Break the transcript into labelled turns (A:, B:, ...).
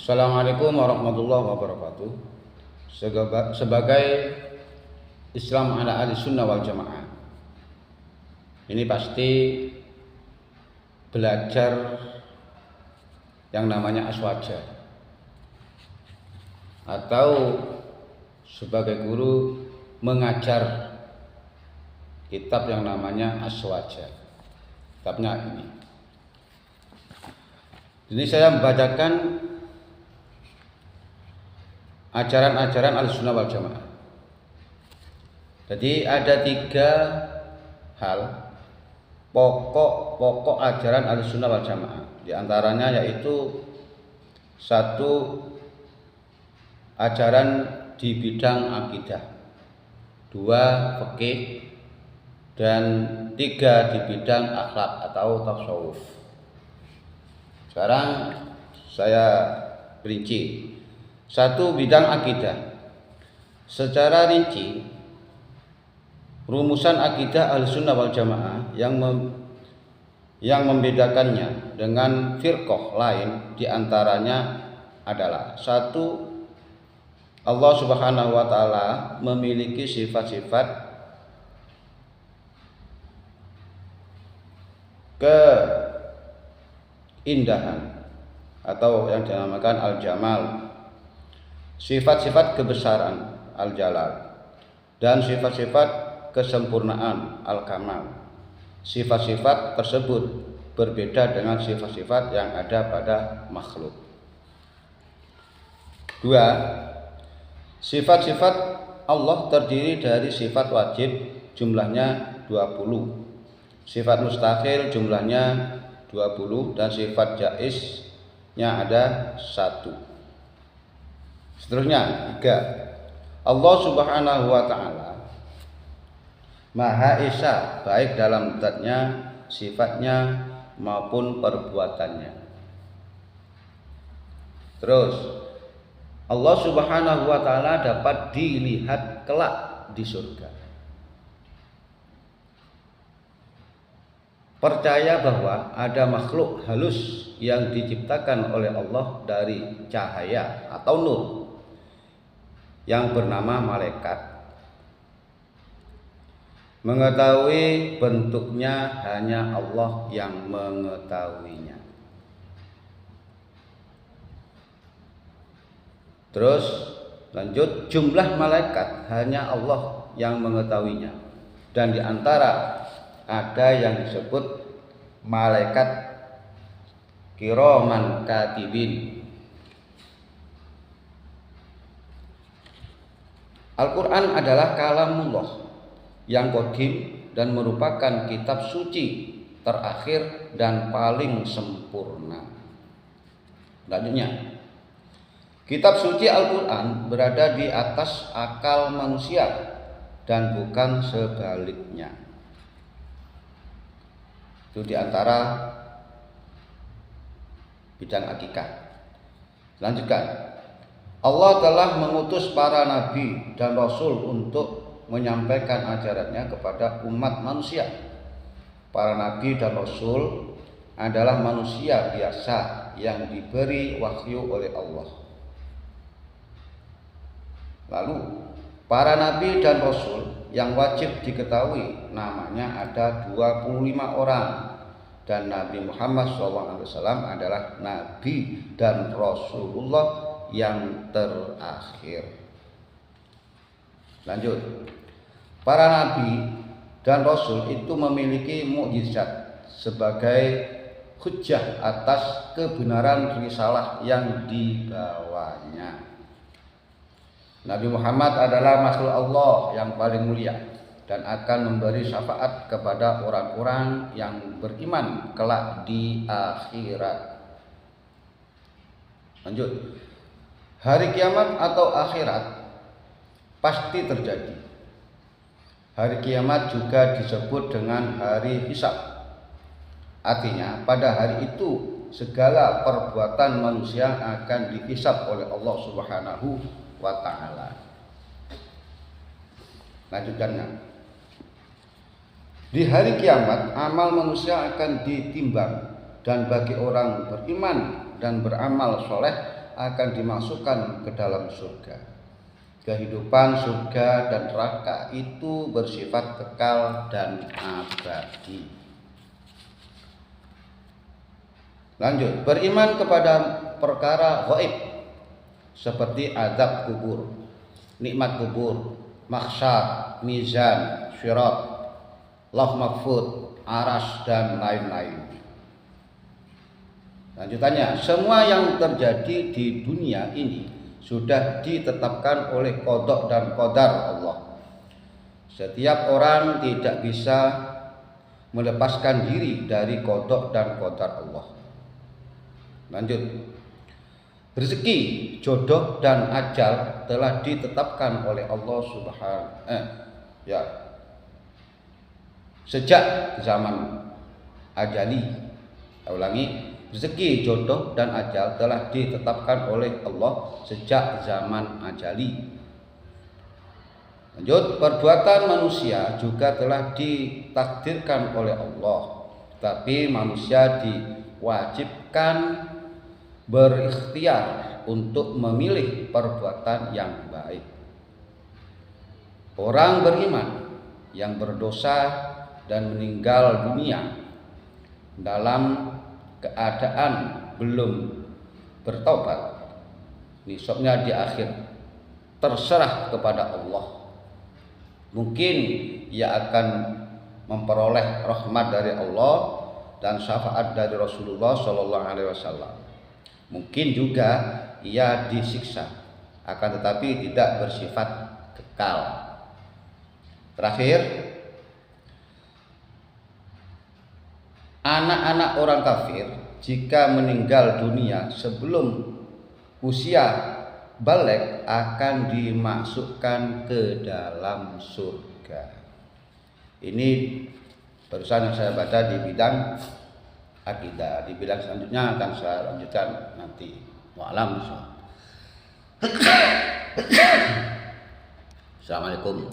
A: Assalamualaikum warahmatullahi wabarakatuh. Sebagai Islam ala ahli sunnah wal jamaah, ini pasti belajar yang namanya aswaja, atau sebagai guru mengajar kitab yang namanya aswaja. Kitabnya ini. Jadi saya membacakan ajaran-ajaran Ahlussunnah wal Jamaah. Jadi ada 3 hal pokok ajaran Ahlussunnah wal Jamaah. Di antaranya yaitu 1, ajaran di bidang akidah, 2, fikih, dan 3, di bidang akhlak atau tasawuf. Sekarang saya rinci. 1, bidang akidah. Secara rinci, rumusan akidah Ahlussunnah wal Jamaah yang membedakannya dengan firqah lain diantaranya adalah 1, Allah Subhanahu wa taala memiliki sifat-sifat keindahan atau yang dinamakan al-jamal, sifat-sifat kebesaran al-jalal, dan sifat-sifat kesempurnaan al-kamal. Sifat-sifat tersebut berbeda dengan sifat-sifat yang ada pada makhluk. 2, sifat-sifat Allah terdiri dari sifat wajib jumlahnya 20, sifat mustahil jumlahnya 20, dan sifat jaiznya ada 1. Seterusnya 3, Allah Subhanahu wa taala Maha Esa baik dalam zatnya, sifatnya maupun perbuatannya. Terus Allah Subhanahu wa taala dapat dilihat kelak di surga. Percaya bahwa ada makhluk halus yang diciptakan oleh Allah dari cahaya atau nur yang bernama malaikat. Mengetahui bentuknya hanya Allah yang mengetahuinya. Terus lanjut, jumlah malaikat hanya Allah yang mengetahuinya, dan di antara ada yang disebut malaikat kiraman katibin. Al-Quran adalah kalamullah yang qadim dan merupakan kitab suci terakhir dan paling sempurna. Selanjutnya, kitab suci Al-Quran berada di atas akal manusia dan bukan sebaliknya. Itu diantara bidang akikah. Lanjutkan. Allah telah mengutus para nabi dan rasul untuk menyampaikan ajarannya kepada umat manusia. Para nabi dan rasul adalah manusia biasa yang diberi wahyu oleh Allah. Lalu, para nabi dan rasul yang wajib diketahui namanya ada 25 orang, dan Nabi Muhammad SAW adalah nabi dan rasulullah yang terakhir. Lanjut. Para nabi dan rasul itu memiliki mukjizat sebagai hujjah atas kebenaran risalah yang dibawanya. Nabi Muhammad adalah makhluk Allah yang paling mulia dan akan memberi syafaat kepada orang-orang yang beriman kelak di akhirat. Lanjut. Hari kiamat atau akhirat pasti terjadi. Hari kiamat juga disebut dengan hari hisab. Artinya pada hari itu segala perbuatan manusia akan dihisab oleh Allah Subhanahu wa taala. Lanjutkannya. Di hari kiamat amal manusia akan ditimbang, dan bagi orang beriman dan beramal soleh akan dimasukkan ke dalam surga. Kehidupan surga dan neraka itu bersifat kekal dan abadi. Lanjut, beriman kepada perkara gaib seperti azab kubur, nikmat kubur, mahsyar, mizan, syirat, lauh mahfuz, aras, dan lain-lain. Lanjutannya, semua yang terjadi di dunia ini sudah ditetapkan oleh qada dan qadar Allah. Setiap orang tidak bisa melepaskan diri dari qada dan qadar Allah. Lanjut, rezeki, jodoh, dan ajal telah ditetapkan oleh Allah sejak zaman ajali. Ulangi, rezeki, jodoh, dan ajal telah ditetapkan oleh Allah sejak zaman ajali. Lanjut, perbuatan manusia juga telah ditakdirkan oleh Allah, tapi manusia diwajibkan berikhtiar untuk memilih perbuatan yang baik. Orang beriman yang berdosa dan meninggal dunia dalam keadaan belum bertobat, nisabnya di akhir terserah kepada Allah. Mungkin ia akan memperoleh rahmat dari Allah dan syafaat dari Rasulullah Shallallahu Alaihi Wasallam. Mungkin juga ia disiksa, akan tetapi tidak bersifat kekal. Terakhir, anak-anak orang kafir jika meninggal dunia sebelum usia balik akan dimasukkan ke dalam surga. Ini barusan yang saya baca di bidang akidah. Di bidang selanjutnya akan saya lanjutkan nanti. Wa'alam. Assalamualaikum.